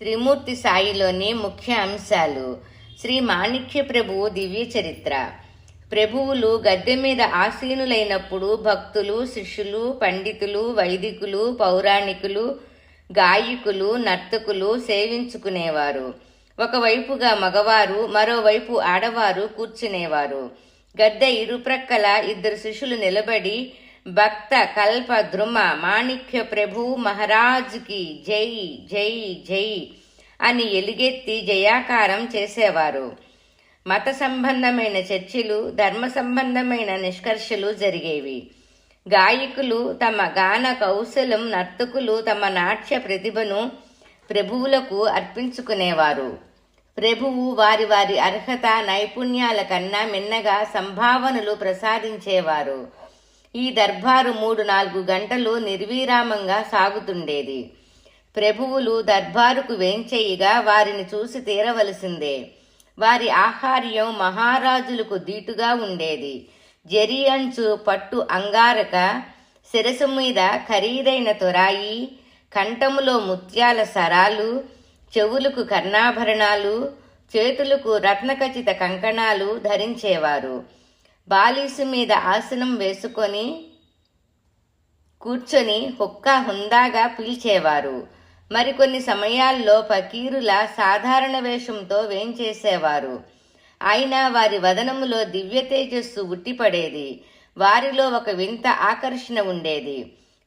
త్రిమూర్తి సాయిలోని ముఖ్య అంశాలు. శ్రీ మాణిక్య ప్రభువు దివ్య చరిత్ర. ప్రభువులు గద్దె మీద ఆసీనులైనప్పుడు భక్తులు, శిష్యులు, పండితులు, వైదికులు, పౌరాణికులు, గాయకులు, నర్తకులు సేవించుకునేవారు. ఒకవైపుగా మగవారు, మరోవైపు ఆడవారు కూర్చునేవారు. గద్దె ఇరుప్రక్కల ఇద్దరు శిష్యులు నిలబడి భక్త కల్ప ద్రుమ మాణిక్య ప్రభు మహారాజుకి జై జై జై అని ఎలుగెత్తి జయాకారం చేసేవారు. మత సంబంధమైన చర్చలు, ధర్మ సంబంధమైన నిష్కర్షలు జరిగేవి. గాయకులు తమ గాన కౌశలం, నర్తకులు తమ నాట్య ప్రతిభను ప్రభువులకు అర్పించుకునేవారు. ప్రభువు వారి వారి అర్హత నైపుణ్యాల కన్నా మిన్నగా సంభావనలు ప్రసాదించేవారు. ఈ దర్బారు 3-4 గంటలు నిర్విరామంగా సాగుతుండేది. ప్రభువులు దర్బారుకు వేంచేయిగా వారిని చూసి తీరవలసిందే. వారి ఆహార్యం మహారాజులకు దీటుగా ఉండేది. జరి అంచు పట్టు అంగారక, శిరసు మీద ఖరీదైన తొరాయి, కంఠములో ముత్యాల సరాలు, చెవులకు కర్ణాభరణాలు, చేతులకు రత్నఖచిత కంకణాలు ధరించేవారు. బాలీసు మీద ఆసనం వేసుకొని కూర్చొని హుక్కా హుందాగా పీల్చేవారు. మరికొన్ని సమయాల్లో ఫకీరుల సాధారణ వేషంతో వేంచేసేవారు. అయినా వారి వదనములో దివ్య తేజస్సు ఉట్టిపడేది. వారిలో ఒక వింత ఆకర్షణ ఉండేది.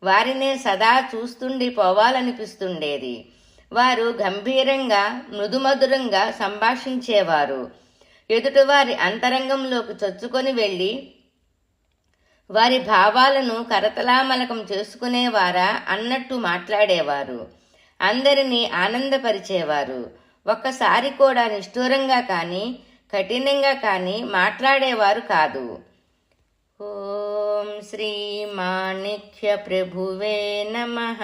వారినే సదా చూస్తుండి పోవాలనిపిస్తుండేది. వారు గంభీరంగా మృదుమధురంగా సంభాషించేవారు. ఎదుటివారి అంతరంగంలోకి చొచ్చుకొని వెళ్ళి వారి భావాలను కరతలామలకం చేసుకునేవారా అన్నట్టు మాట్లాడేవారు. అందరినీ ఆనందపరిచేవారు. ఒక్కసారి కూడా నిష్ఠూరంగా కానీ కఠినంగా కానీ మాట్లాడేవారు కాదు. ఓం శ్రీ మాణిక్య ప్రభువే నమః.